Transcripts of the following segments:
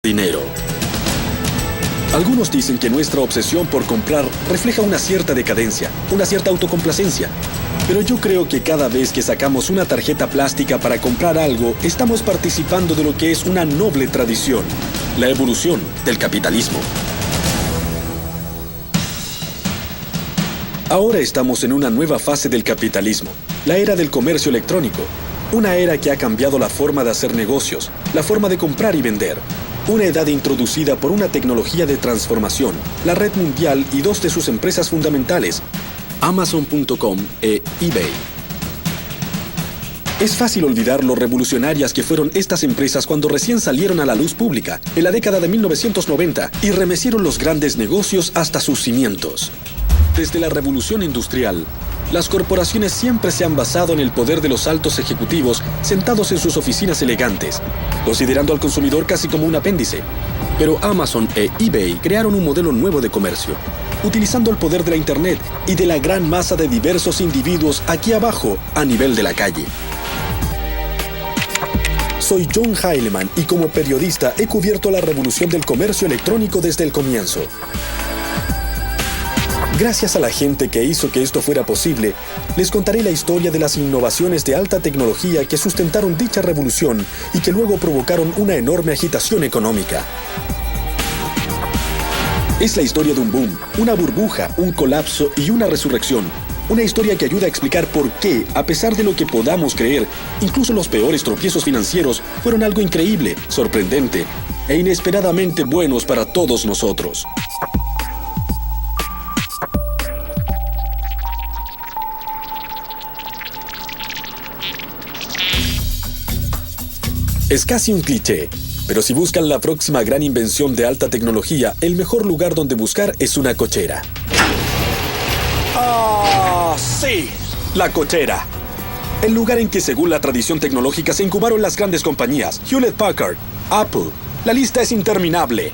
dinero. Algunos dicen que nuestra obsesión por comprar refleja una cierta decadencia, una cierta autocomplacencia. Pero yo creo que cada vez que sacamos una tarjeta plástica para comprar algo, estamos participando de lo que es una noble tradición, la evolución del capitalismo. Ahora estamos en una nueva fase del capitalismo, la era del comercio electrónico, una era que ha cambiado la forma de hacer negocios, la forma de comprar y vender. Una edad introducida por una tecnología de transformación, la red mundial y dos de sus empresas fundamentales, Amazon.com e eBay. Es fácil olvidar lo revolucionarias que fueron estas empresas cuando recién salieron a la luz pública, en la década de 1990, y remecieron los grandes negocios hasta sus cimientos. Desde la revolución industrial, las corporaciones siempre se han basado en el poder de los altos ejecutivos sentados en sus oficinas elegantes, considerando al consumidor casi como un apéndice. Pero Amazon e eBay crearon un modelo nuevo de comercio, utilizando el poder de la Internet y de la gran masa de diversos individuos aquí abajo, a nivel de la calle. Soy John Heilemann y como periodista he cubierto la revolución del comercio electrónico desde el comienzo. Gracias a la gente que hizo que esto fuera posible, les contaré la historia de las innovaciones de alta tecnología que sustentaron dicha revolución y que luego provocaron una enorme agitación económica. Es la historia de un boom, una burbuja, un colapso y una resurrección. Una historia que ayuda a explicar por qué, a pesar de lo que podamos creer, incluso los peores tropiezos financieros fueron algo increíble, sorprendente e inesperadamente buenos para todos nosotros. Es casi un cliché, pero si buscan la próxima gran invención de alta tecnología, el mejor lugar donde buscar es una cochera. ¡Ah, sí! La cochera. El lugar en que, según la tradición tecnológica, se incubaron las grandes compañías, Hewlett Packard, Apple. La lista es interminable.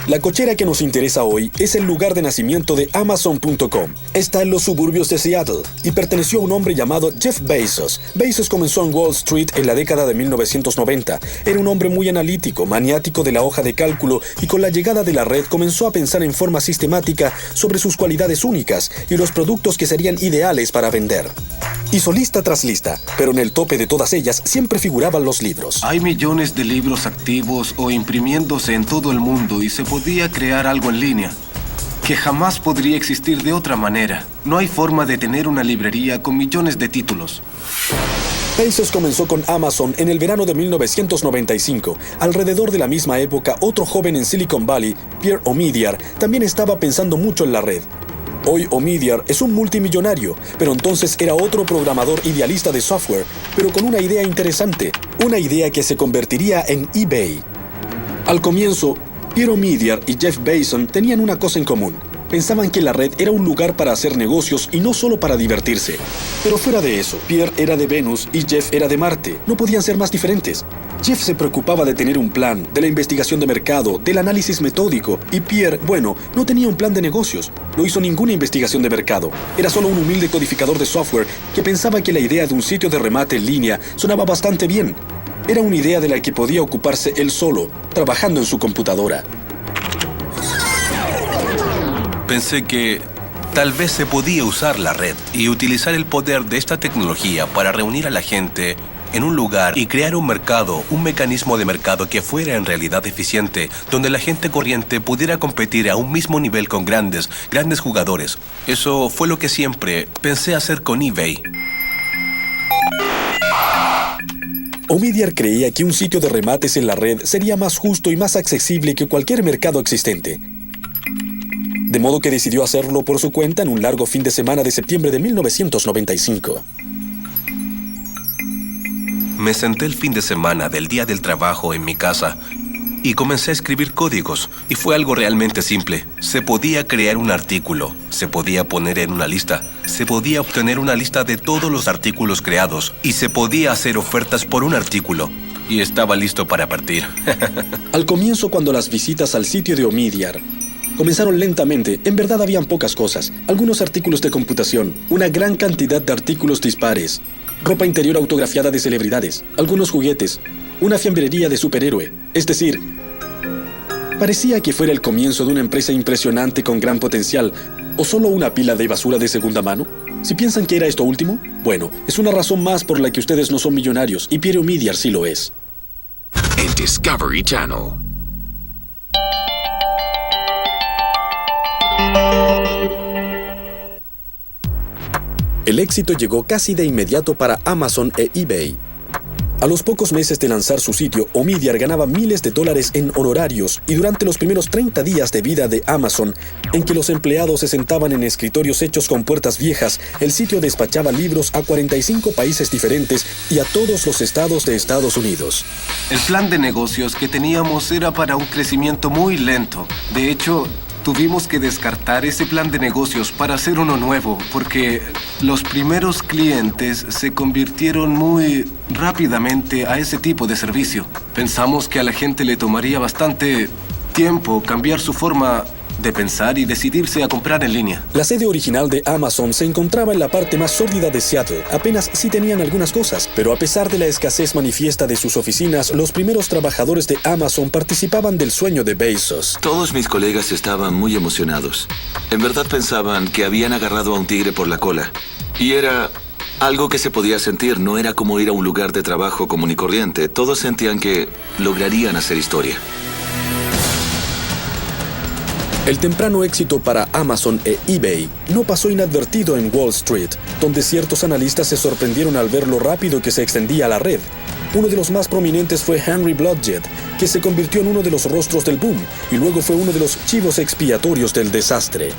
La cochera que nos interesa hoy es el lugar de nacimiento de Amazon.com. Está en los suburbios de Seattle y perteneció a un hombre llamado Jeff Bezos. Bezos comenzó en Wall Street en la década de 1990. Era un hombre muy analítico, maniático de la hoja de cálculo y con la llegada de la red comenzó a pensar en forma sistemática sobre sus cualidades únicas y los productos que serían ideales para vender. Hizo lista tras lista, pero en el tope de todas ellas siempre figuraban los libros. Hay millones de libros activos o imprimiéndose en todo el mundo y se podía crear algo en línea que jamás podría existir de otra manera. No hay forma de tener una librería con millones de títulos. Bezos comenzó con Amazon en el verano de 1995. Alrededor de la misma época, otro joven en Silicon Valley, Pierre Omidyar, también estaba pensando mucho en la red. Hoy Omidyar es un multimillonario, pero entonces era otro programador idealista de software, pero con una idea interesante, una idea que se convertiría en eBay. Al comienzo, Pierre Omidyar y Jeff Bezos tenían una cosa en común. Pensaban que la red era un lugar para hacer negocios y no solo para divertirse. Pero fuera de eso, Pierre era de Venus y Jeff era de Marte. No podían ser más diferentes. Jeff se preocupaba de tener un plan, de la investigación de mercado, del análisis metódico. Y Pierre, bueno, no tenía un plan de negocios. No hizo ninguna investigación de mercado. Era solo un humilde codificador de software que pensaba que la idea de un sitio de remate en línea sonaba bastante bien. Era una idea de la que podía ocuparse él solo, trabajando en su computadora. Pensé que tal vez se podía usar la red y utilizar el poder de esta tecnología para reunir a la gente en un lugar y crear un mercado, un mecanismo de mercado que fuera en realidad eficiente, donde la gente corriente pudiera competir a un mismo nivel con grandes jugadores. Eso fue lo que siempre pensé hacer con eBay. Omidyar creía que un sitio de remates en la red sería más justo y más accesible que cualquier mercado existente. De modo que decidió hacerlo por su cuenta en un largo fin de semana de septiembre de 1995. Me senté el fin de semana del día del trabajo en mi casa y comencé a escribir códigos, y fue algo realmente simple. Se podía crear un artículo, se podía poner en una lista, se podía obtener una lista de todos los artículos creados y se podía hacer ofertas por un artículo. Y estaba listo para partir. Al comienzo, cuando las visitas al sitio de Omidyar comenzaron lentamente, en verdad habían pocas cosas. Algunos artículos de computación, una gran cantidad de artículos dispares, ropa interior autografiada de celebridades, algunos juguetes. una fiambrería de superhéroe. Es decir, parecía que fuera el comienzo de una empresa impresionante con gran potencial, o solo una pila de basura de segunda mano. Si piensan que era esto último, bueno, es una razón más por la que ustedes no son millonarios, y Pierre Omidyar sí lo es. En Discovery Channel. El éxito llegó casi de inmediato para Amazon e eBay. A los pocos meses de lanzar su sitio, Omidyar ganaba miles de dólares en honorarios y durante los primeros 30 días de vida de Amazon, en que los empleados se sentaban en escritorios hechos con puertas viejas, el sitio despachaba libros a 45 países diferentes y a todos los estados de Estados Unidos. El plan de negocios que teníamos era para un crecimiento muy lento. De hecho, tuvimos que descartar ese plan de negocios para hacer uno nuevo, porque los primeros clientes se convirtieron muy rápidamente a ese tipo de servicio. Pensamos que a la gente le tomaría bastante tiempo cambiar su forma de pensar y decidirse a comprar en línea. La sede original de Amazon se encontraba en la parte más sórdida de Seattle. Apenas sí tenían algunas cosas, pero a pesar de la escasez manifiesta de sus oficinas, los primeros trabajadores de Amazon participaban del sueño de Bezos. Todos mis colegas estaban muy emocionados. En verdad pensaban que habían agarrado a un tigre por la cola. Y era algo que se podía sentir, no era como ir a un lugar de trabajo común y corriente. Todos sentían que lograrían hacer historia. El temprano éxito para Amazon e eBay no pasó inadvertido en Wall Street, donde ciertos analistas se sorprendieron al ver lo rápido que se extendía la red. Uno de los más prominentes fue Henry Blodgett, que se convirtió en uno de los rostros del boom y luego fue uno de los chivos expiatorios del desastre.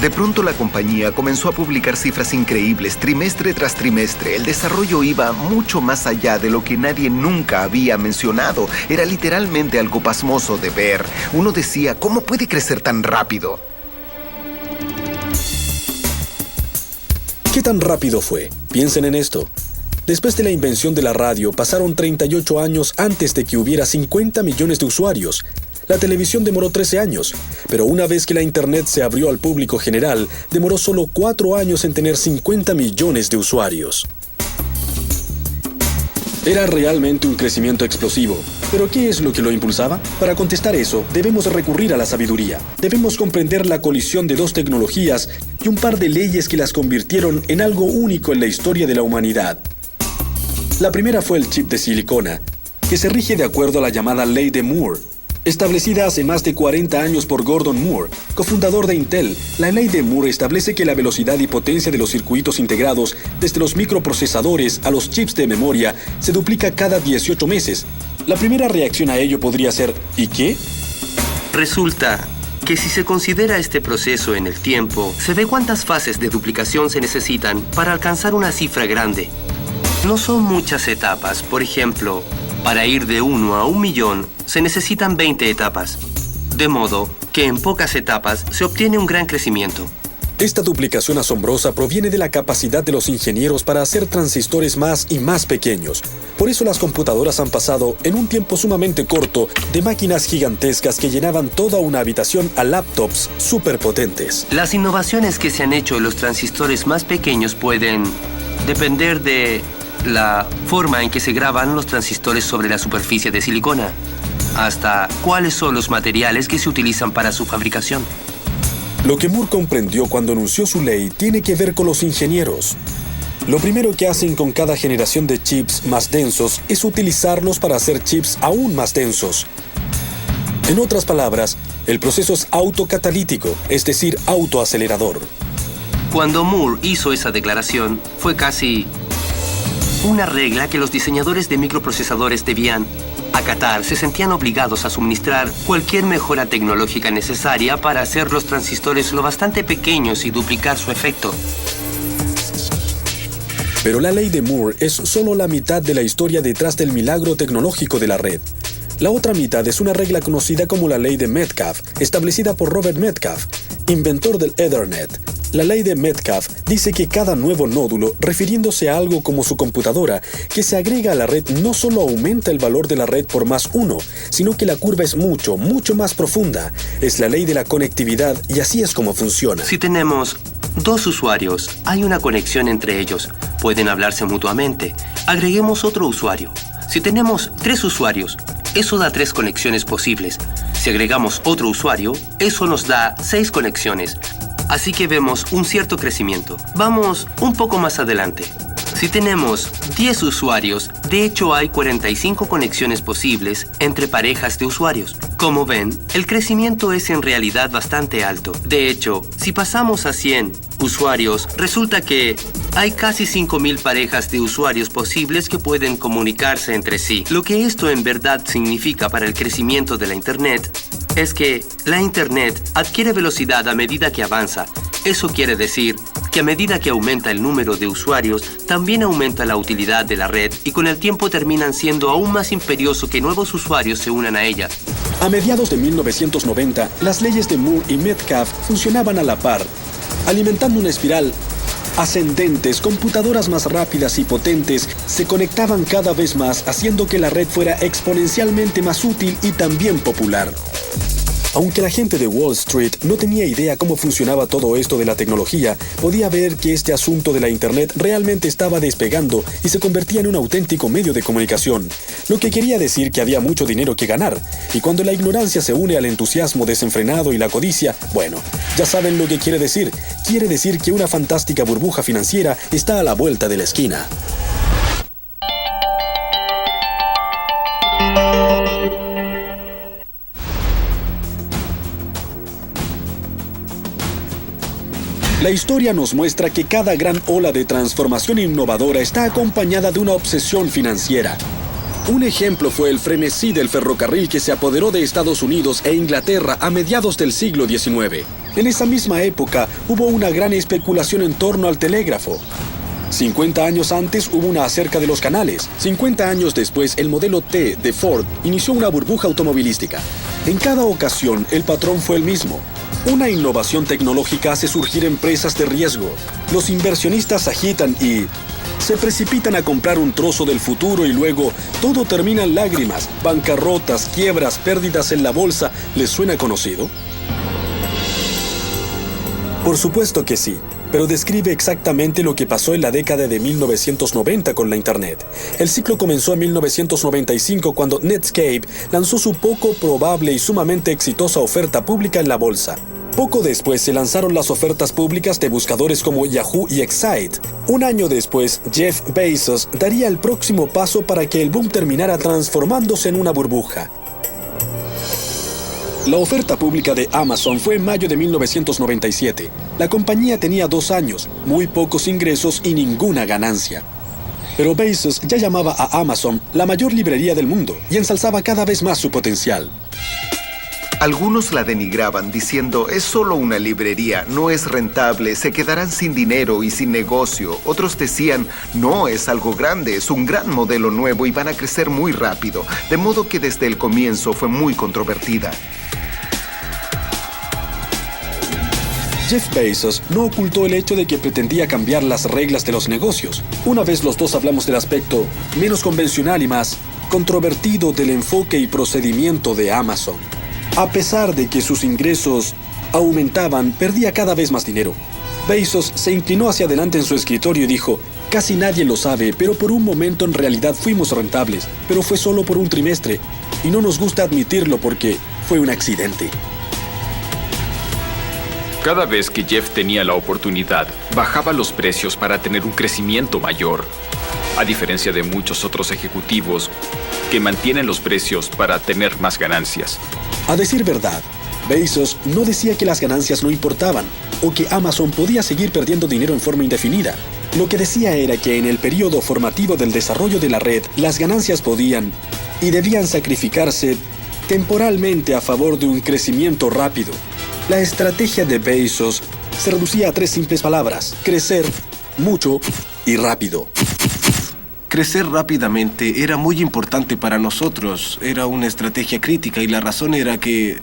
De pronto la compañía comenzó a publicar cifras increíbles trimestre tras trimestre. El desarrollo iba mucho más allá de lo que nadie nunca había mencionado. Era literalmente algo pasmoso de ver. Uno decía, ¿cómo puede crecer tan rápido? ¿Qué tan rápido fue? Piensen en esto. Después de la invención de la radio, pasaron 38 años antes de que hubiera 50 millones de usuarios. La televisión demoró 13 años, pero una vez que la Internet se abrió al público general, demoró solo 4 años en tener 50 millones de usuarios. Era realmente un crecimiento explosivo. ¿Pero qué es lo que lo impulsaba? Para contestar eso, debemos recurrir a la sabiduría. Debemos comprender la colisión de dos tecnologías y un par de leyes que las convirtieron en algo único en la historia de la humanidad. La primera fue el chip de silicona, que se rige de acuerdo a la llamada Ley de Moore. Establecida hace más de 40 años por Gordon Moore, cofundador de Intel, la ley de Moore establece que la velocidad y potencia de los circuitos integrados, desde los microprocesadores a los chips de memoria, se duplica cada 18 meses. La primera reacción a ello podría ser ¿y qué? Resulta que si se considera este proceso en el tiempo, se ve cuántas fases de duplicación se necesitan para alcanzar una cifra grande. No son muchas etapas, por ejemplo, para ir de 1 a 1 millón, se necesitan 20 etapas. De modo que en pocas etapas se obtiene un gran crecimiento. Esta duplicación asombrosa proviene de la capacidad de los ingenieros para hacer transistores más y más pequeños. Por eso las computadoras han pasado, en un tiempo sumamente corto, de máquinas gigantescas que llenaban toda una habitación a laptops superpotentes. Las innovaciones que se han hecho en los transistores más pequeños pueden depender de la forma en que se graban los transistores sobre la superficie de silicona, hasta cuáles son los materiales que se utilizan para su fabricación. Lo que Moore comprendió cuando anunció su ley tiene que ver con los ingenieros. Lo primero que hacen con cada generación de chips más densos es utilizarlos para hacer chips aún más densos. En otras palabras, el proceso es autocatalítico, es decir, autoacelerador. Cuando Moore hizo esa declaración, fue casi una regla que los diseñadores de microprocesadores debían acatar. Se sentían obligados a suministrar cualquier mejora tecnológica necesaria para hacer los transistores lo bastante pequeños y duplicar su efecto. Pero la ley de Moore es solo la mitad de la historia detrás del milagro tecnológico de la red. La otra mitad es una regla conocida como la ley de Metcalfe, establecida por Robert Metcalfe, inventor del Ethernet. La ley de Metcalfe dice que cada nuevo nódulo, refiriéndose a algo como su computadora, que se agrega a la red no solo aumenta el valor de la red por +1, sino que la curva es mucho, mucho más profunda. Es la ley de la conectividad y así es como funciona. Si tenemos 2 usuarios, hay una conexión entre ellos. Pueden hablarse mutuamente. Agreguemos otro usuario. Si tenemos 3 usuarios, eso da 3 conexiones posibles. Si agregamos otro usuario, eso nos da 6 conexiones. Así que vemos un cierto crecimiento. Vamos un poco más adelante. Si tenemos 10 usuarios, de hecho hay 45 conexiones posibles entre parejas de usuarios. Como ven, el crecimiento es en realidad bastante alto. De hecho, si pasamos a 100 usuarios, resulta que hay casi 5.000 parejas de usuarios posibles que pueden comunicarse entre sí. Lo que esto en verdad significa para el crecimiento de la Internet es que la Internet adquiere velocidad a medida que avanza. Eso quiere decir que a medida que aumenta el número de usuarios, también aumenta la utilidad de la red y con el tiempo terminan siendo aún más imperioso que nuevos usuarios se unan a ella. A mediados de 1990, las leyes de Moore y Metcalfe funcionaban a la par, alimentando una espiral ascendentes. Computadoras más rápidas y potentes se conectaban cada vez más, haciendo que la red fuera exponencialmente más útil y también popular. Aunque la gente de Wall Street no tenía idea cómo funcionaba todo esto de la tecnología, podía ver que este asunto de la Internet realmente estaba despegando y se convertía en un auténtico medio de comunicación, lo que quería decir que había mucho dinero que ganar. Y cuando la ignorancia se une al entusiasmo desenfrenado y la codicia, bueno, ya saben lo que quiere decir. Quiere decir que una fantástica burbuja financiera está a la vuelta de la esquina. La historia nos muestra que cada gran ola de transformación innovadora está acompañada de una obsesión financiera. Un ejemplo fue el frenesí del ferrocarril que se apoderó de Estados Unidos e Inglaterra a mediados del siglo XIX. En esa misma época hubo una gran especulación en torno al telégrafo. 50 años antes hubo una acerca de los canales. 50 años después, el modelo T de Ford inició una burbuja automovilística. En cada ocasión, el patrón fue el mismo. Una innovación tecnológica hace surgir empresas de riesgo. Los inversionistas agitan y se precipitan a comprar un trozo del futuro y luego todo termina en lágrimas, bancarrotas, quiebras, pérdidas en la bolsa. ¿Les suena conocido? Por supuesto que sí, pero describe exactamente lo que pasó en la década de 1990 con la Internet. El ciclo comenzó en 1995 cuando Netscape lanzó su poco probable y sumamente exitosa oferta pública en la bolsa. Poco después se lanzaron las ofertas públicas de buscadores como Yahoo y Excite. Un año después, Jeff Bezos daría el próximo paso para que el boom terminara transformándose en una burbuja. La oferta pública de Amazon fue en mayo de 1997. La compañía tenía 2 años, muy pocos ingresos y ninguna ganancia. Pero Bezos ya llamaba a Amazon la mayor librería del mundo y ensalzaba cada vez más su potencial. Algunos la denigraban diciendo, es solo una librería, no es rentable, se quedarán sin dinero y sin negocio. Otros decían, no, es algo grande, es un gran modelo nuevo y van a crecer muy rápido. De modo que desde el comienzo fue muy controvertida. Jeff Bezos no ocultó el hecho de que pretendía cambiar las reglas de los negocios. Una vez los dos hablamos del aspecto menos convencional y más controvertido del enfoque y procedimiento de Amazon. A pesar de que sus ingresos aumentaban, perdía cada vez más dinero. Bezos se inclinó hacia adelante en su escritorio y dijo, casi nadie lo sabe, pero por un momento en realidad fuimos rentables, pero fue solo por un trimestre, y no nos gusta admitirlo porque fue un accidente. Cada vez que Jeff tenía la oportunidad, bajaba los precios para tener un crecimiento mayor, a diferencia de muchos otros ejecutivos que mantienen los precios para tener más ganancias. A decir verdad, Bezos no decía que las ganancias no importaban o que Amazon podía seguir perdiendo dinero en forma indefinida. Lo que decía era que en el periodo formativo del desarrollo de la red, las ganancias podían y debían sacrificarse temporalmente a favor de un crecimiento rápido. La estrategia de Bezos se reducía a 3 simples palabras: crecer, mucho y rápido. Crecer rápidamente era muy importante para nosotros. Era una estrategia crítica y la razón era que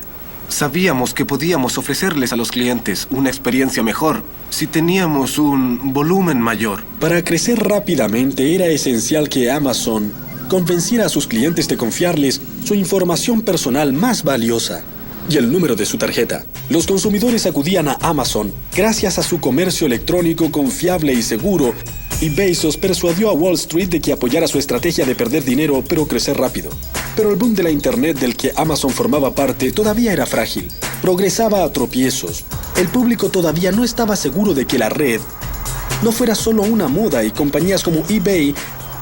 sabíamos que podíamos ofrecerles a los clientes una experiencia mejor si teníamos un volumen mayor. Para crecer rápidamente era esencial que Amazon convenciera a sus clientes de confiarles su información personal más valiosa y el número de su tarjeta. Los consumidores acudían a Amazon gracias a su comercio electrónico confiable y seguro y Bezos persuadió a Wall Street de que apoyara su estrategia de perder dinero pero crecer rápido. Pero el boom de la Internet del que Amazon formaba parte todavía era frágil. Progresaba a tropiezos. El público todavía no estaba seguro de que la red no fuera solo una moda y compañías como eBay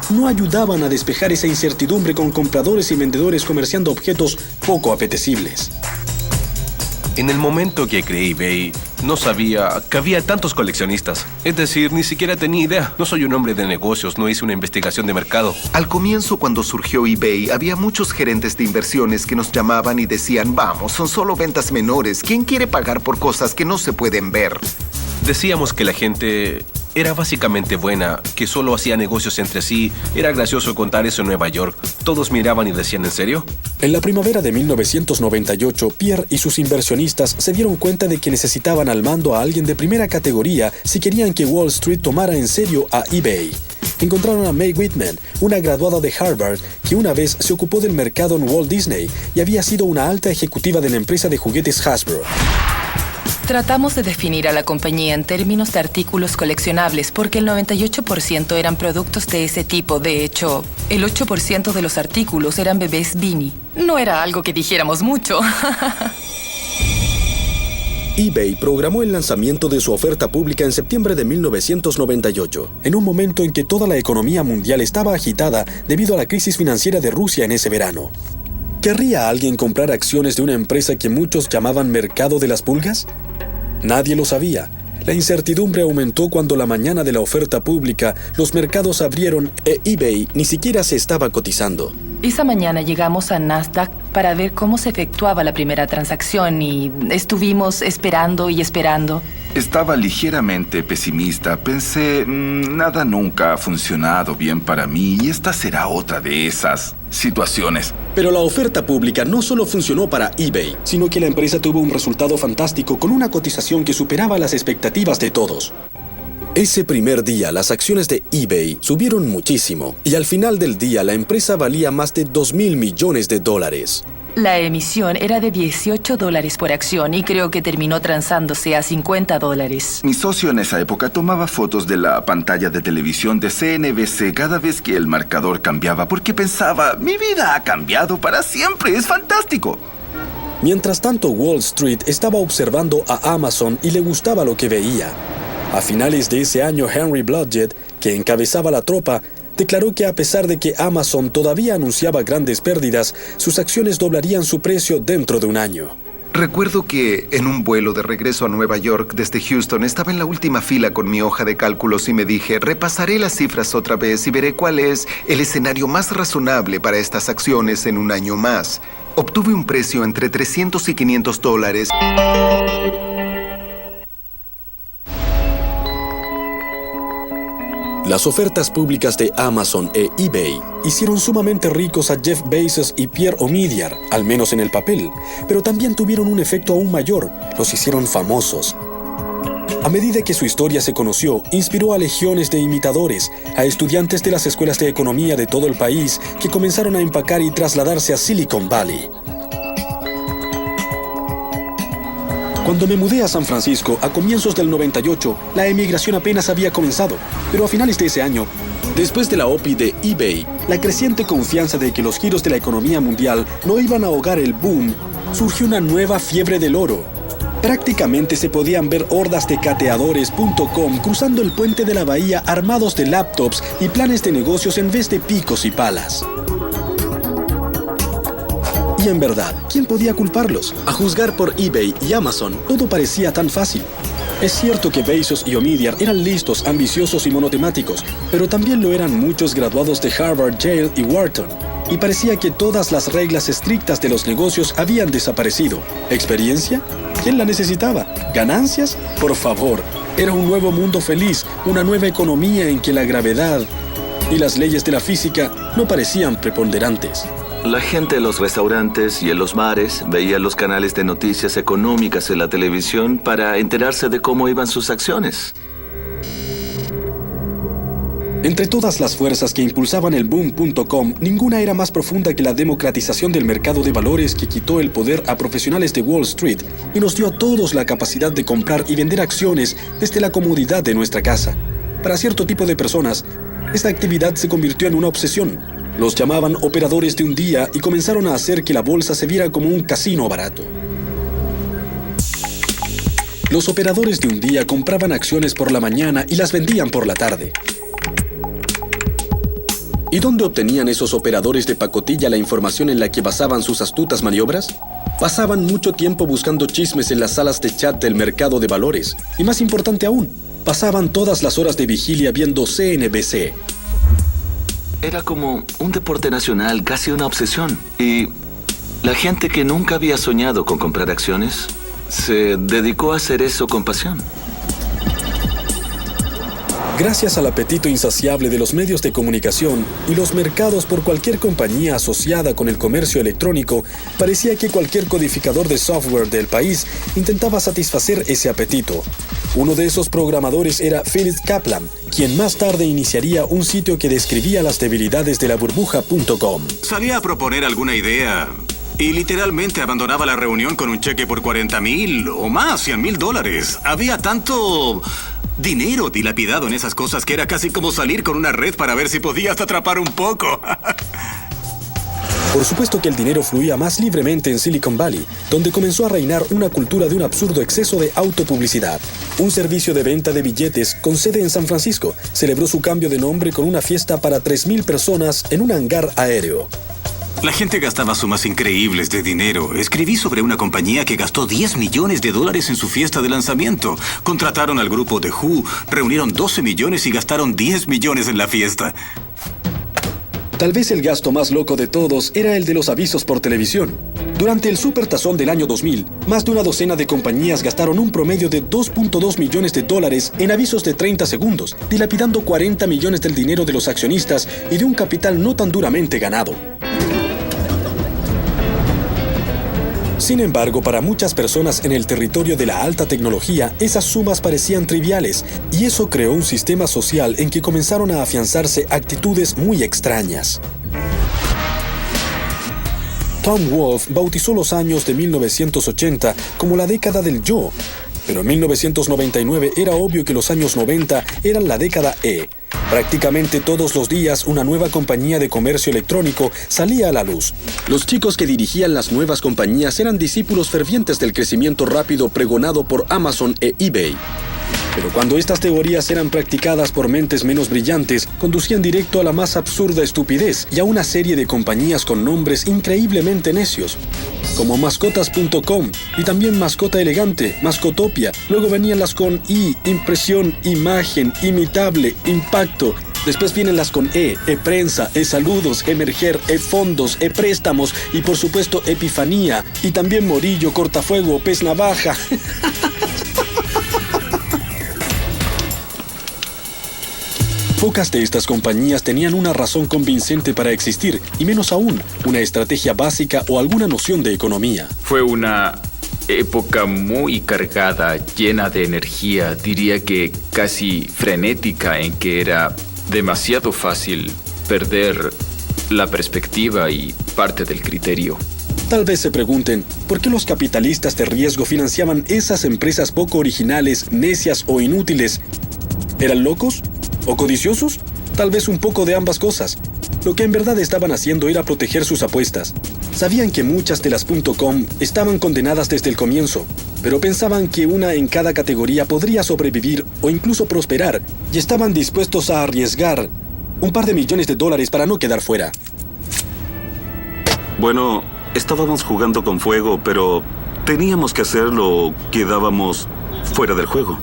no ayudaban a despejar esa incertidumbre con compradores y vendedores comerciando objetos poco apetecibles. En el momento que creé eBay, no sabía que había tantos coleccionistas. Es decir, ni siquiera tenía idea. No soy un hombre de negocios, no hice una investigación de mercado. Al comienzo, cuando surgió eBay, había muchos gerentes de inversiones que nos llamaban y decían, vamos, son solo ventas menores. ¿Quién quiere pagar por cosas que no se pueden ver? Decíamos que la gente era básicamente buena, que solo hacía negocios entre sí. Era gracioso contar eso en Nueva York. Todos miraban y decían, ¿en serio? En la primavera de 1998, Pierre y sus inversionistas se dieron cuenta de que necesitaban al mando a alguien de primera categoría si querían que Wall Street tomara en serio a eBay. Encontraron a Mae Whitman, una graduada de Harvard que una vez se ocupó del mercado en Walt Disney y había sido una alta ejecutiva de la empresa de juguetes Hasbro. Tratamos de definir a la compañía en términos de artículos coleccionables porque el 98% eran productos de ese tipo. De hecho, el 8% de los artículos eran bebés Beanie. No era algo que dijéramos mucho. eBay programó el lanzamiento de su oferta pública en septiembre de 1998, en un momento en que toda la economía mundial estaba agitada debido a la crisis financiera de Rusia en ese verano. ¿Querría alguien comprar acciones de una empresa que muchos llamaban mercado de las pulgas? Nadie lo sabía. La incertidumbre aumentó cuando la mañana de la oferta pública los mercados abrieron e eBay ni siquiera se estaba cotizando. Esa mañana llegamos a Nasdaq para ver cómo se efectuaba la primera transacción y estuvimos esperando y esperando. Estaba ligeramente pesimista. Pensé, nada nunca ha funcionado bien para mí y esta será otra de esas situaciones. Pero la oferta pública no solo funcionó para eBay, sino que la empresa tuvo un resultado fantástico con una cotización que superaba las expectativas de todos. Ese primer día, las acciones de eBay subieron muchísimo y al final del día la empresa valía más de $2,000 millones. La emisión era de $18 por acción y creo que terminó transándose a $50. Mi socio en esa época tomaba fotos de la pantalla de televisión de CNBC cada vez que el marcador cambiaba porque pensaba, mi vida ha cambiado para siempre, es fantástico. Mientras tanto, Wall Street estaba observando a Amazon y le gustaba lo que veía. A finales de ese año, Henry Blodgett, que encabezaba la tropa, declaró que a pesar de que Amazon todavía anunciaba grandes pérdidas, sus acciones doblarían su precio dentro de un año. Recuerdo que en un vuelo de regreso a Nueva York desde Houston estaba en la última fila con mi hoja de cálculos y me dije, repasaré las cifras otra vez y veré cuál es el escenario más razonable para estas acciones en un año más. Obtuve un precio entre $300 y $500. Las ofertas públicas de Amazon e eBay hicieron sumamente ricos a Jeff Bezos y Pierre Omidyar, al menos en el papel, pero también tuvieron un efecto aún mayor, los hicieron famosos. A medida que su historia se conoció, inspiró a legiones de imitadores, a estudiantes de las escuelas de economía de todo el país que comenzaron a empacar y trasladarse a Silicon Valley. Cuando me mudé a San Francisco a comienzos del 98, la emigración apenas había comenzado, pero a finales de ese año, después de la OPI de eBay, la creciente confianza de que los giros de la economía mundial no iban a ahogar el boom, surgió una nueva fiebre del oro. Prácticamente se podían ver hordas de cateadores.com cruzando el puente de la bahía armados de laptops y planes de negocios en vez de picos y palas. Y en verdad, ¿quién podía culparlos? A juzgar por eBay y Amazon, todo parecía tan fácil. Es cierto que Bezos y Omidyar eran listos, ambiciosos y monotemáticos, pero también lo eran muchos graduados de Harvard, Yale y Wharton. Y parecía que todas las reglas estrictas de los negocios habían desaparecido. ¿Experiencia? ¿Quién la necesitaba? ¿Ganancias? Por favor. Era un nuevo mundo feliz, una nueva economía en que la gravedad y las leyes de la física no parecían preponderantes. La gente en los restaurantes y en los bares veía los canales de noticias económicas en la televisión para enterarse de cómo iban sus acciones. Entre todas las fuerzas que impulsaban el boom.com, ninguna era más profunda que la democratización del mercado de valores que quitó el poder a profesionales de Wall Street y nos dio a todos la capacidad de comprar y vender acciones desde la comodidad de nuestra casa. Para cierto tipo de personas, esta actividad se convirtió en una obsesión. Los llamaban operadores de un día y comenzaron a hacer que la bolsa se viera como un casino barato. Los operadores de un día compraban acciones por la mañana y las vendían por la tarde. ¿Y dónde obtenían esos operadores de pacotilla la información en la que basaban sus astutas maniobras? Pasaban mucho tiempo buscando chismes en las salas de chat del mercado de valores. Y más importante aún, pasaban todas las horas de vigilia viendo CNBC. Era como un deporte nacional, casi una obsesión. Y la gente que nunca había soñado con comprar acciones se dedicó a hacer eso con pasión. Gracias al apetito insaciable de los medios de comunicación y los mercados por cualquier compañía asociada con el comercio electrónico, parecía que cualquier codificador de software del país intentaba satisfacer ese apetito. Uno de esos programadores era Philip Kaplan, quien más tarde iniciaría un sitio que describía las debilidades de la burbuja.com. Salía a proponer alguna idea y literalmente abandonaba la reunión con un cheque por $40,000 o más, $100,000. Había tanto dinero dilapidado en esas cosas que era casi como salir con una red para ver si podías atrapar un poco. Por supuesto que el dinero fluía más libremente en Silicon Valley, donde comenzó a reinar una cultura de un absurdo exceso de autopublicidad. Un servicio de venta de billetes con sede en San Francisco celebró su cambio de nombre con una fiesta para 3,000 personas en un hangar aéreo. La gente gastaba sumas increíbles de dinero. Escribí sobre una compañía que gastó $10 millones en su fiesta de lanzamiento. Contrataron al grupo The Who, reunieron 12 millones y gastaron 10 millones en la fiesta. Tal vez el gasto más loco de todos era el de los avisos por televisión. Durante el Supertazón del año 2000, más de una docena de compañías gastaron un promedio de $2.2 millones en avisos de 30 segundos, dilapidando 40 millones del dinero de los accionistas y de un capital no tan duramente ganado. Sin embargo, para muchas personas en el territorio de la alta tecnología, esas sumas parecían triviales, y eso creó un sistema social en que comenzaron a afianzarse actitudes muy extrañas. Tom Wolfe bautizó los años de 1980 como la década del yo, pero en 1999 era obvio que los años 90 eran la década E. Prácticamente todos los días una nueva compañía de comercio electrónico salía a la luz. Los chicos que dirigían las nuevas compañías eran discípulos fervientes del crecimiento rápido pregonado por Amazon e eBay. Pero cuando estas teorías eran practicadas por mentes menos brillantes, conducían directo a la más absurda estupidez y a una serie de compañías con nombres increíblemente necios, como Mascotas.com y también Mascota Elegante, Mascotopia. Luego venían las con I, Impresión, Imagen, Imitable, Impacto. Después vienen las con E-Prensa, E-Saludos, Emerger, E-Fondos, E-Préstamos y por supuesto Epifanía. Y también Morillo, Cortafuego, Pez Navaja. Pocas de estas compañías tenían una razón convincente para existir, y menos aún, una estrategia básica o alguna noción de economía. Fue una época muy cargada, llena de energía, diría que casi frenética, en que era demasiado fácil perder la perspectiva y parte del criterio. Tal vez se pregunten, ¿por qué los capitalistas de riesgo financiaban esas empresas poco originales, necias o inútiles? ¿Eran locos? ¿O codiciosos? Tal vez un poco de ambas cosas. Lo que en verdad estaban haciendo era proteger sus apuestas. Sabían que muchas de las .com estaban condenadas desde el comienzo, pero pensaban que una en cada categoría podría sobrevivir o incluso prosperar, y estaban dispuestos a arriesgar un par de millones de dólares para no quedar fuera. Bueno, estábamos jugando con fuego, pero teníamos que hacerlo o quedábamos fuera del juego.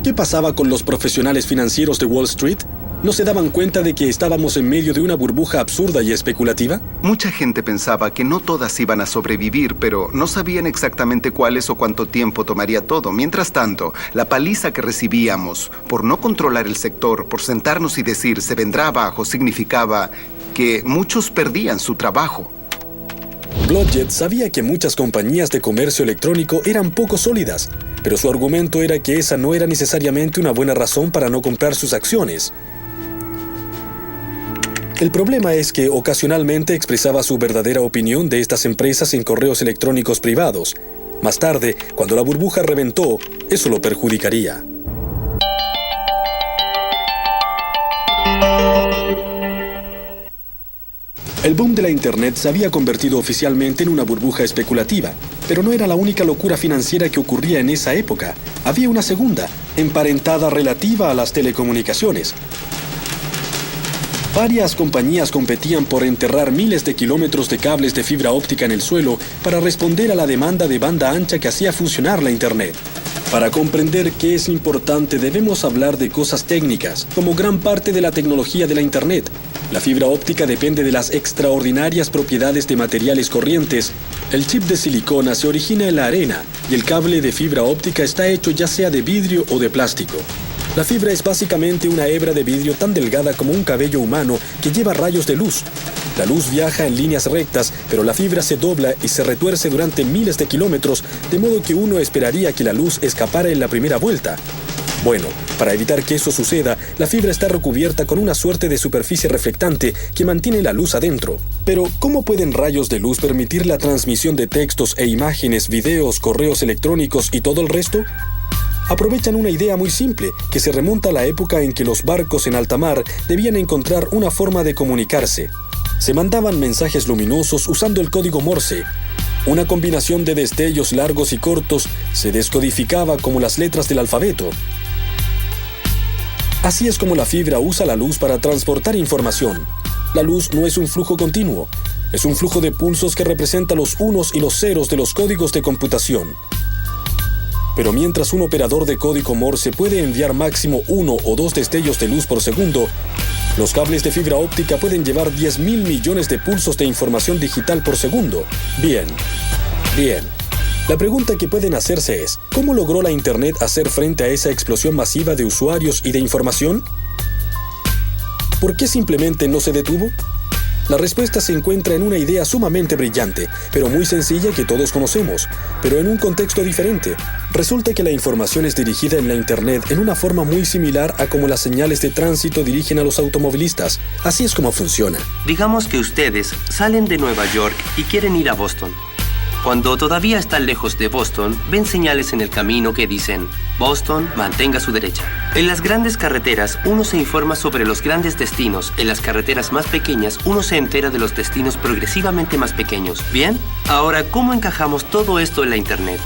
¿Qué pasaba con los profesionales financieros de Wall Street? ¿No se daban cuenta de que estábamos en medio de una burbuja absurda y especulativa? Mucha gente pensaba que no todas iban a sobrevivir, pero no sabían exactamente cuáles o cuánto tiempo tomaría todo. Mientras tanto, la paliza que recibíamos por no controlar el sector, por sentarnos y decir se vendrá abajo, significaba que muchos perdían su trabajo. Blodgett sabía que muchas compañías de comercio electrónico eran poco sólidas, pero su argumento era que esa no era necesariamente una buena razón para no comprar sus acciones. El problema es que ocasionalmente expresaba su verdadera opinión de estas empresas en correos electrónicos privados. Más tarde, cuando la burbuja reventó, eso lo perjudicaría. El boom de la Internet se había convertido oficialmente en una burbuja especulativa, pero no era la única locura financiera que ocurría en esa época. Había una segunda, emparentada relativa a las telecomunicaciones. Varias compañías competían por enterrar miles de kilómetros de cables de fibra óptica en el suelo para responder a la demanda de banda ancha que hacía funcionar la Internet. Para comprender qué es importante, debemos hablar de cosas técnicas, como gran parte de la tecnología de la Internet. La fibra óptica depende de las extraordinarias propiedades de materiales corrientes. El chip de silicona se origina en la arena y el cable de fibra óptica está hecho ya sea de vidrio o de plástico. La fibra es básicamente una hebra de vidrio tan delgada como un cabello humano que lleva rayos de luz. La luz viaja en líneas rectas, pero la fibra se dobla y se retuerce durante miles de kilómetros, de modo que uno esperaría que la luz escapara en la primera vuelta. Bueno, para evitar que eso suceda, la fibra está recubierta con una suerte de superficie reflectante que mantiene la luz adentro. Pero, ¿cómo pueden rayos de luz permitir la transmisión de textos e imágenes, videos, correos electrónicos y todo el resto? Aprovechan una idea muy simple, que se remonta a la época en que los barcos en alta mar debían encontrar una forma de comunicarse. Se mandaban mensajes luminosos usando el código Morse. Una combinación de destellos largos y cortos se descodificaba como las letras del alfabeto. Así es como la fibra usa la luz para transportar información. La luz no es un flujo continuo, es un flujo de pulsos que representa los unos y los ceros de los códigos de computación. Pero mientras un operador de código Morse puede enviar máximo 1 o 2 destellos de luz por segundo, los cables de fibra óptica pueden llevar 10.000 millones de pulsos de información digital por segundo. Bien. La pregunta que pueden hacerse es, ¿cómo logró la Internet hacer frente a esa explosión masiva de usuarios y de información? ¿Por qué simplemente no se detuvo? La respuesta se encuentra en una idea sumamente brillante, pero muy sencilla que todos conocemos, pero en un contexto diferente. Resulta que la información es dirigida en la Internet en una forma muy similar a como las señales de tránsito dirigen a los automovilistas. Así es como funciona. Digamos que ustedes salen de Nueva York y quieren ir a Boston. Cuando todavía están lejos de Boston, ven señales en el camino que dicen «Boston, mantenga su derecha». En las grandes carreteras, uno se informa sobre los grandes destinos. En las carreteras más pequeñas, uno se entera de los destinos progresivamente más pequeños. ¿Bien? Ahora, ¿cómo encajamos todo esto en la Internet?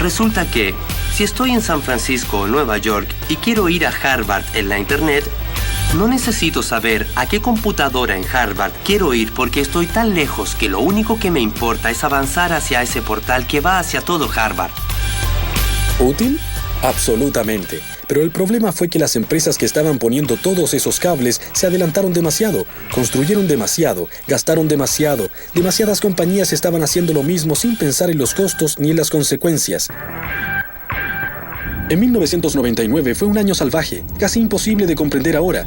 Resulta que, si estoy en San Francisco o Nueva York y quiero ir a Harvard en la Internet, no necesito saber a qué computadora en Harvard quiero ir porque estoy tan lejos que lo único que me importa es avanzar hacia ese portal que va hacia todo Harvard. ¿Útil? Absolutamente. Pero el problema fue que las empresas que estaban poniendo todos esos cables se adelantaron demasiado, construyeron demasiado, gastaron demasiado. Demasiadas compañías estaban haciendo lo mismo sin pensar en los costos ni en las consecuencias. En 1999 fue un año salvaje, casi imposible de comprender ahora.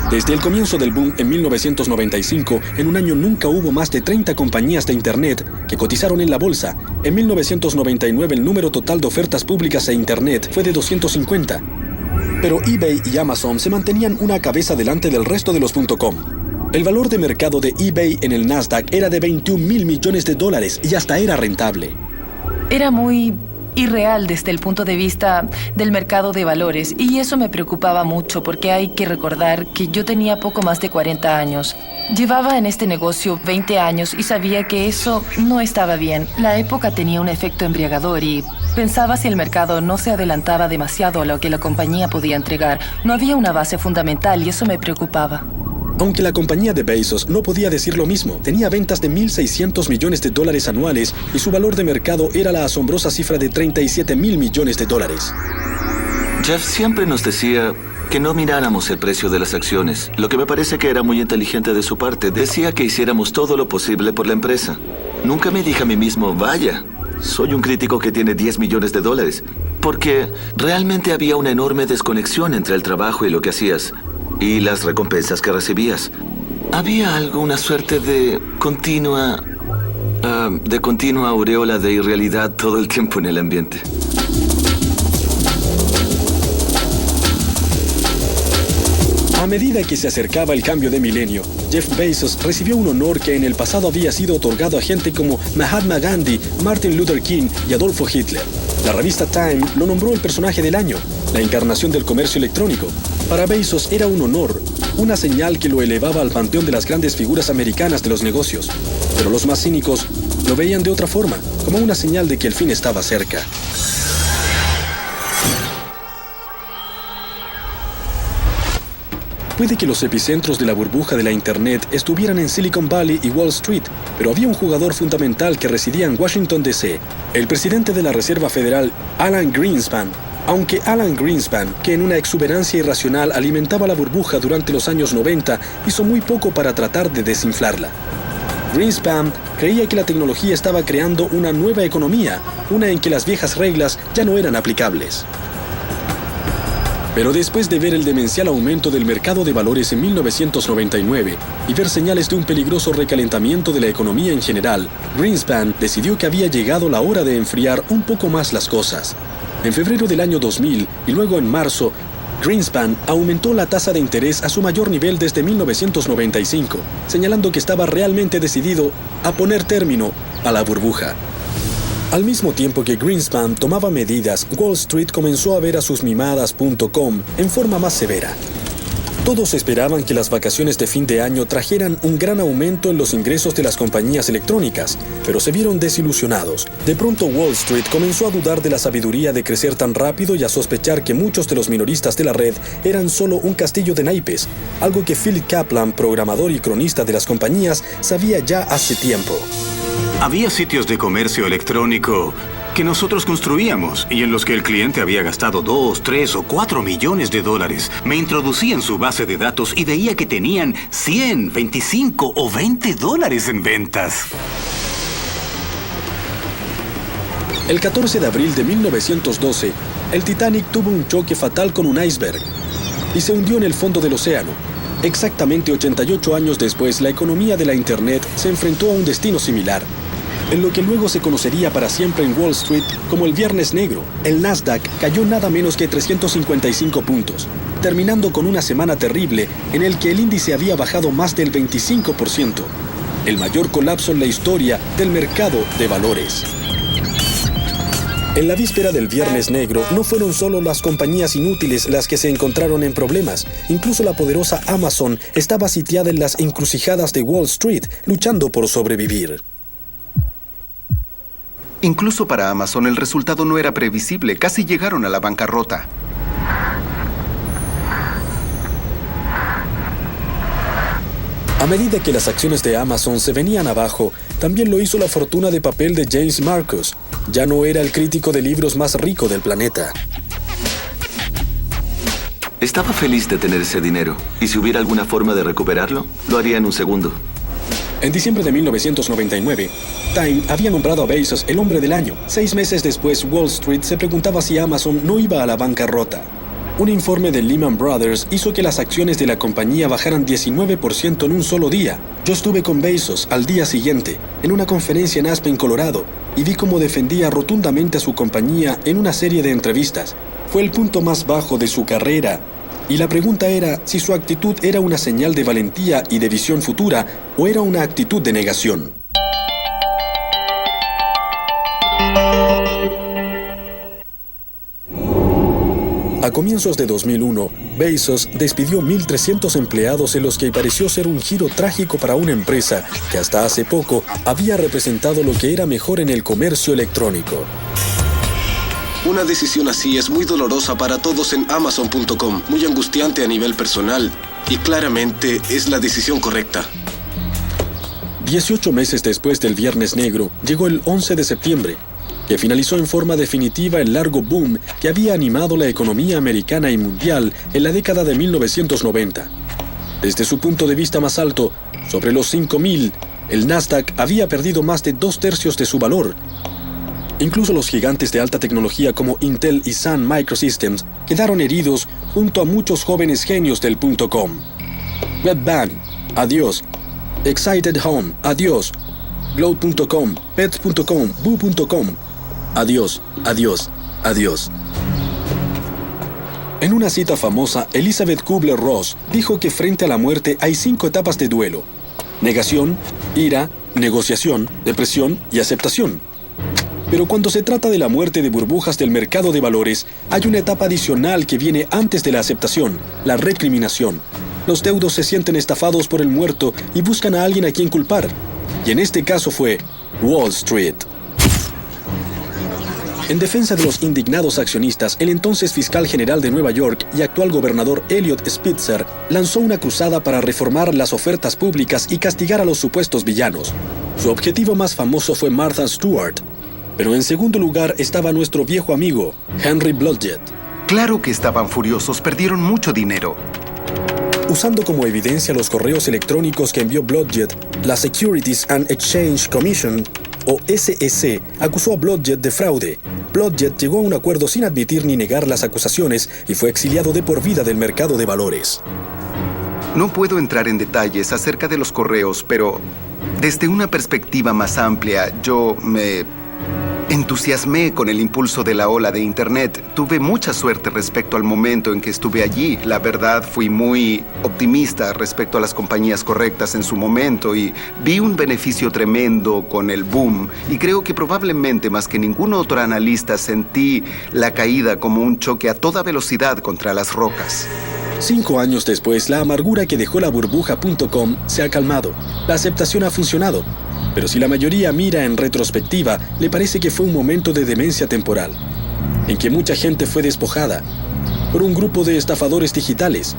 Desde el comienzo del boom en 1995, en un año nunca hubo más de 30 compañías de Internet que cotizaron en la bolsa. En 1999 el número total de ofertas públicas de Internet fue de 250. Pero eBay y Amazon se mantenían una cabeza delante del resto de los .com. El valor de mercado de eBay en el Nasdaq era de $21.000 millones y hasta era rentable. Era muy irreal desde el punto de vista del mercado de valores, y eso me preocupaba mucho porque hay que recordar que yo tenía poco más de 40 años. Llevaba en este negocio 20 años y sabía que eso no estaba bien. La época tenía un efecto embriagador y pensaba si el mercado no se adelantaba demasiado a lo que la compañía podía entregar. No había una base fundamental y eso me preocupaba. Aunque la compañía de Bezos no podía decir lo mismo, tenía ventas de $1.600 millones anuales y su valor de mercado era la asombrosa cifra de $37.000 millones. Jeff siempre nos decía que no miráramos el precio de las acciones, lo que me parece que era muy inteligente de su parte. Decía que hiciéramos todo lo posible por la empresa. Nunca me dije a mí mismo, vaya, soy un crítico que tiene $10 millones, porque realmente había una enorme desconexión entre el trabajo y lo que hacías. Y las recompensas que recibías. Había algo, una suerte de continua aureola de irrealidad todo el tiempo en el ambiente. A medida que se acercaba el cambio de milenio, Jeff Bezos recibió un honor que en el pasado había sido otorgado a gente como Mahatma Gandhi, Martin Luther King y Adolfo Hitler. La revista Time lo nombró el personaje del año, la encarnación del comercio electrónico. Para Bezos era un honor, una señal que lo elevaba al panteón de las grandes figuras americanas de los negocios. Pero los más cínicos lo veían de otra forma, como una señal de que el fin estaba cerca. Puede que los epicentros de la burbuja de la Internet estuvieran en Silicon Valley y Wall Street, pero había un jugador fundamental que residía en Washington, D.C., el presidente de la Reserva Federal, Alan Greenspan. Aunque Alan Greenspan, que en una exuberancia irracional alimentaba la burbuja durante los años 90, hizo muy poco para tratar de desinflarla. Greenspan creía que la tecnología estaba creando una nueva economía, una en que las viejas reglas ya no eran aplicables. Pero después de ver el demencial aumento del mercado de valores en 1999 y ver señales de un peligroso recalentamiento de la economía en general, Greenspan decidió que había llegado la hora de enfriar un poco más las cosas. En febrero del año 2000 y luego en marzo, Greenspan aumentó la tasa de interés a su mayor nivel desde 1995, señalando que estaba realmente decidido a poner término a la burbuja. Al mismo tiempo que Greenspan tomaba medidas, Wall Street comenzó a ver a sus mimadas.com en forma más severa. Todos esperaban que las vacaciones de fin de año trajeran un gran aumento en los ingresos de las compañías electrónicas, pero se vieron desilusionados. De pronto Wall Street comenzó a dudar de la sabiduría de crecer tan rápido y a sospechar que muchos de los minoristas de la red eran solo un castillo de naipes, algo que Phil Kaplan, programador y cronista de las compañías, sabía ya hace tiempo. Había sitios de comercio electrónico que nosotros construíamos y en los que el cliente había gastado 2, 3 o 4 millones de dólares. Me introducí en su base de datos y veía que tenían 100, 25 o 20 dólares en ventas. El 14 de abril de 1912, el Titanic tuvo un choque fatal con un iceberg y se hundió en el fondo del océano. Exactamente 88 años después, la economía de la Internet se enfrentó a un destino similar. En lo que luego se conocería para siempre en Wall Street como el Viernes Negro, el Nasdaq cayó nada menos que 355 puntos, terminando con una semana terrible en el que el índice había bajado más del 25%, el mayor colapso en la historia del mercado de valores. En la víspera del Viernes Negro, no fueron solo las compañías inútiles las que se encontraron en problemas. Incluso la poderosa Amazon estaba sitiada en las encrucijadas de Wall Street, luchando por sobrevivir. Incluso para Amazon el resultado no era previsible. Casi llegaron a la bancarrota. A medida que las acciones de Amazon se venían abajo, también lo hizo la fortuna de papel de James Marcus. Ya no era el crítico de libros más rico del planeta. Estaba feliz de tener ese dinero, y si hubiera alguna forma de recuperarlo, lo haría en un segundo. En diciembre de 1999, Time había nombrado a Bezos el hombre del año. 6 meses después, Wall Street se preguntaba si Amazon no iba a la bancarrota. Un informe de Lehman Brothers hizo que las acciones de la compañía bajaran 19% en un solo día. Yo estuve con Bezos al día siguiente, en una conferencia en Aspen, Colorado, y vi cómo defendía rotundamente a su compañía en una serie de entrevistas. Fue el punto más bajo de su carrera. Y la pregunta era si su actitud era una señal de valentía y de visión futura o era una actitud de negación. A comienzos de 2001, Bezos despidió 1.300 empleados en los que pareció ser un giro trágico para una empresa que hasta hace poco había representado lo que era mejor en el comercio electrónico. Una decisión así es muy dolorosa para todos en Amazon.com, muy angustiante a nivel personal, y claramente es la decisión correcta. 18 meses después del Viernes Negro, llegó el 11 de septiembre, que finalizó en forma definitiva el largo boom que había animado la economía americana y mundial en la década de 1990. Desde su punto de vista más alto, sobre los 5.000, el Nasdaq había perdido más de 2/3 de su valor. Incluso los gigantes de alta tecnología como Intel y Sun Microsystems quedaron heridos junto a muchos jóvenes genios del .com. Webvan, adiós. Excited Home, adiós. Glow.com, Pets.com, Boo.com, adiós, adiós, adiós. En una cita famosa, Elizabeth Kubler-Ross dijo que frente a la muerte hay 5 etapas de duelo: negación, ira, negociación, depresión y aceptación. Pero cuando se trata de la muerte de burbujas del mercado de valores, hay una etapa adicional que viene antes de la aceptación, la recriminación. Los deudos se sienten estafados por el muerto y buscan a alguien a quien culpar. Y en este caso fue Wall Street. En defensa de los indignados accionistas, el entonces fiscal general de Nueva York y actual gobernador Eliot Spitzer lanzó una cruzada para reformar las ofertas públicas y castigar a los supuestos villanos. Su objetivo más famoso fue Martha Stewart, pero en segundo lugar estaba nuestro viejo amigo, Henry Blodgett. Claro que estaban furiosos, perdieron mucho dinero. Usando como evidencia los correos electrónicos que envió Blodgett, la Securities and Exchange Commission, o SEC, acusó a Blodgett de fraude. Blodgett llegó a un acuerdo sin admitir ni negar las acusaciones y fue exiliado de por vida del mercado de valores. No puedo entrar en detalles acerca de los correos, pero desde una perspectiva más amplia, yo me entusiasmé con el impulso de la ola de Internet. Tuve mucha suerte respecto al momento en que estuve allí. La verdad, fui muy optimista respecto a las compañías correctas en su momento y vi un beneficio tremendo con el boom. Y creo que probablemente más que ningún otro analista sentí la caída como un choque a toda velocidad contra las rocas. 5 años después, la amargura que dejó la burbuja.com se ha calmado. La aceptación ha funcionado. Pero si la mayoría mira en retrospectiva, le parece que fue un momento de demencia temporal, en que mucha gente fue despojada por un grupo de estafadores digitales.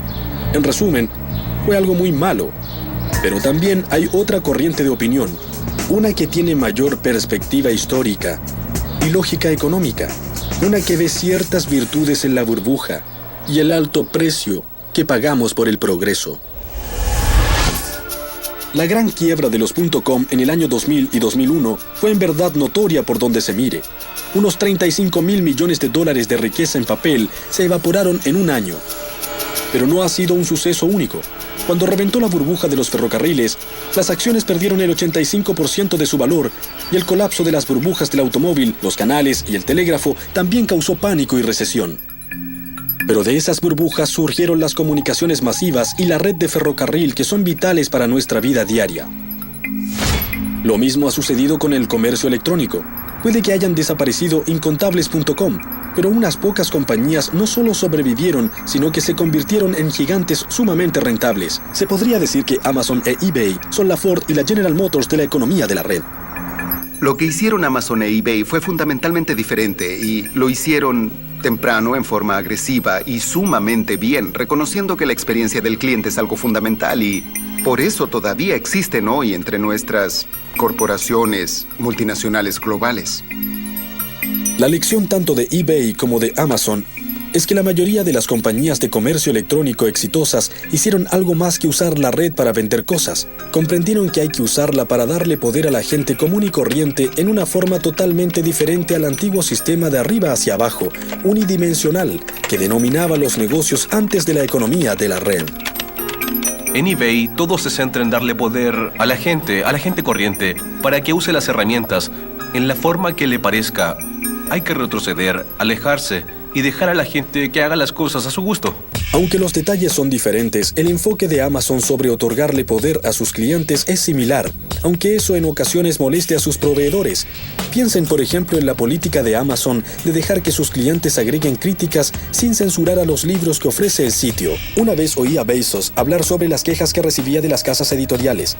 En resumen, fue algo muy malo. Pero también hay otra corriente de opinión, una que tiene mayor perspectiva histórica y lógica económica, una que ve ciertas virtudes en la burbuja y el alto precio que pagamos por el progreso. La gran quiebra de los .com en el año 2000 y 2001 fue en verdad notoria por donde se mire. Unos 35.000 millones de dólares de riqueza en papel se evaporaron en un año. Pero no ha sido un suceso único. Cuando reventó la burbuja de los ferrocarriles, las acciones perdieron el 85% de su valor y el colapso de las burbujas del automóvil, los canales y el telégrafo también causó pánico y recesión. Pero de esas burbujas surgieron las comunicaciones masivas y la red de ferrocarril que son vitales para nuestra vida diaria. Lo mismo ha sucedido con el comercio electrónico. Puede que hayan desaparecido incontables.com, pero unas pocas compañías no solo sobrevivieron, sino que se convirtieron en gigantes sumamente rentables. Se podría decir que Amazon e eBay son la Ford y la General Motors de la economía de la red. Lo que hicieron Amazon e eBay fue fundamentalmente diferente y lo hicieron temprano, en forma agresiva y sumamente bien, reconociendo que la experiencia del cliente es algo fundamental y por eso todavía existen hoy entre nuestras corporaciones multinacionales globales. La lección tanto de eBay como de Amazon es que la mayoría de las compañías de comercio electrónico exitosas hicieron algo más que usar la red para vender cosas. Comprendieron que hay que usarla para darle poder a la gente común y corriente en una forma totalmente diferente al antiguo sistema de arriba hacia abajo, unidimensional, que denominaba los negocios antes de la economía de la red. En eBay, todo se centra en darle poder a la gente corriente, para que use las herramientas en la forma que le parezca. Hay que retroceder, alejarse y dejar a la gente que haga las cosas a su gusto. Aunque los detalles son diferentes, el enfoque de Amazon sobre otorgarle poder a sus clientes es similar, aunque eso en ocasiones moleste a sus proveedores. Piensen, por ejemplo, en la política de Amazon de dejar que sus clientes agreguen críticas sin censurar a los libros que ofrece el sitio. Una vez oí a Bezos hablar sobre las quejas que recibía de las casas editoriales.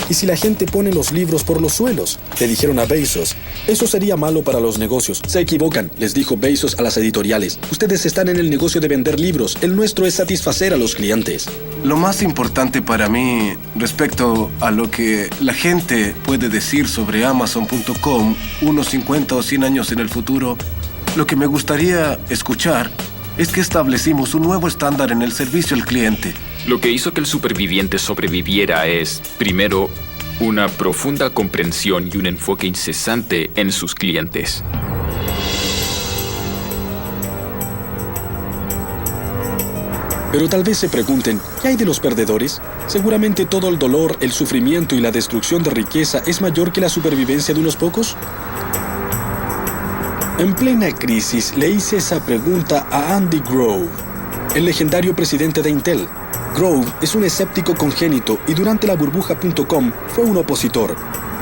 ¿Y si la gente pone los libros por los suelos?, le dijeron a Bezos. Eso sería malo para los negocios. Se equivocan, les dijo Bezos a las editoriales. Ustedes están en el negocio de vender libros. El nuestro es satisfacer a los clientes. Lo más importante para mí respecto a lo que la gente puede decir sobre Amazon.com unos 50 o 100 años en el futuro, lo que me gustaría escuchar es que establecimos un nuevo estándar en el servicio al cliente. Lo que hizo que el superviviente sobreviviera es, primero, una profunda comprensión y un enfoque incesante en sus clientes. Pero tal vez se pregunten, ¿qué hay de los perdedores? Seguramente todo el dolor, el sufrimiento y la destrucción de riqueza es mayor que la supervivencia de unos pocos. En plena crisis le hice esa pregunta a Andy Grove, el legendario presidente de Intel. Grove es un escéptico congénito y durante la burbuja.com fue un opositor.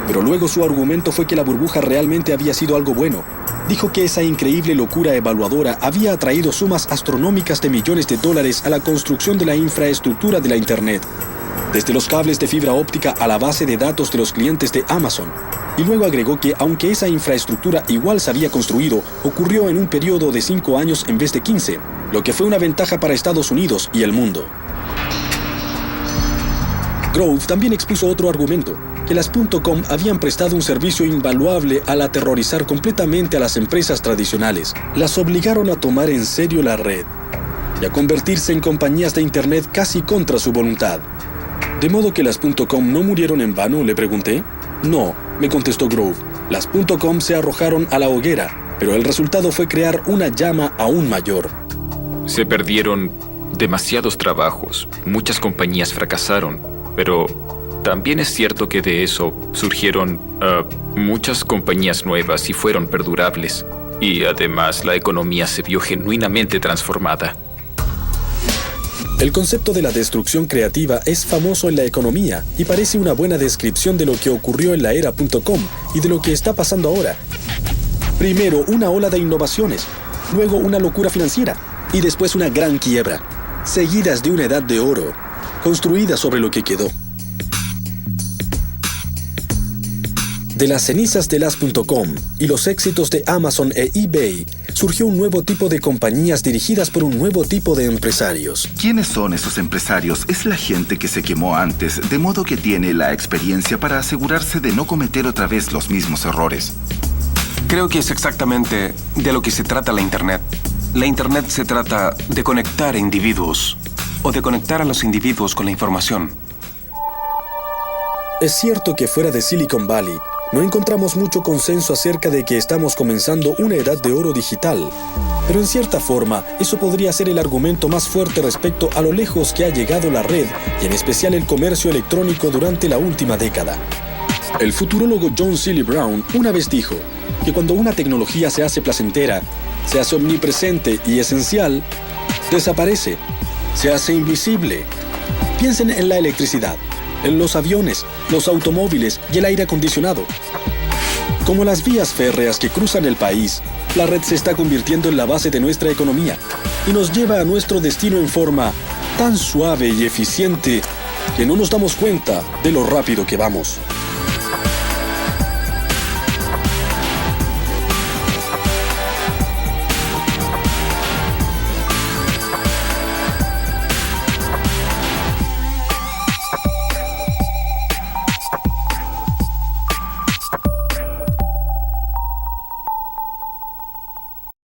Pero luego su argumento fue que la burbuja realmente había sido algo bueno. Dijo que esa increíble locura evaluadora había atraído sumas astronómicas de millones de dólares a la construcción de la infraestructura de la Internet, desde los cables de fibra óptica a la base de datos de los clientes de Amazon. Y luego agregó que aunque esa infraestructura igual se había construido, ocurrió en un periodo de 5 años en vez de 15, lo que fue una ventaja para Estados Unidos y el mundo. Grove también expuso otro argumento, que las .com habían prestado un servicio invaluable al aterrorizar completamente a las empresas tradicionales. Las obligaron a tomar en serio la red y a convertirse en compañías de Internet casi contra su voluntad. ¿De modo que las .com no murieron en vano?, le pregunté. No, me contestó Grove. Las .com se arrojaron a la hoguera, pero el resultado fue crear una llama aún mayor. Se perdieron demasiados trabajos, muchas compañías fracasaron, pero también es cierto que de eso surgieron muchas compañías nuevas y fueron perdurables. Y además la economía se vio genuinamente transformada. El concepto de la destrucción creativa es famoso en la economía y parece una buena descripción de lo que ocurrió en la era .com y de lo que está pasando ahora. Primero, una ola de innovaciones, luego una locura financiera y después una gran quiebra, seguidas de una edad de oro, construida sobre lo que quedó. De las cenizas de las .com y los éxitos de Amazon e eBay, surgió un nuevo tipo de compañías dirigidas por un nuevo tipo de empresarios. ¿Quiénes son esos empresarios? Es la gente que se quemó antes, de modo que tiene la experiencia para asegurarse de no cometer otra vez los mismos errores. Creo que es exactamente de lo que se trata la Internet. La Internet se trata de conectar a individuos, o de conectar a los individuos con la información. Es cierto que fuera de Silicon Valley, no encontramos mucho consenso acerca de que estamos comenzando una edad de oro digital. Pero en cierta forma, eso podría ser el argumento más fuerte respecto a lo lejos que ha llegado la red, y en especial el comercio electrónico durante la última década. El futurólogo John Seely Brown una vez dijo que cuando una tecnología se hace placentera, se hace omnipresente y esencial, desaparece, se hace invisible. Piensen en la electricidad, en los aviones, los automóviles y el aire acondicionado. Como las vías férreas que cruzan el país, la red se está convirtiendo en la base de nuestra economía y nos lleva a nuestro destino en forma tan suave y eficiente que no nos damos cuenta de lo rápido que vamos.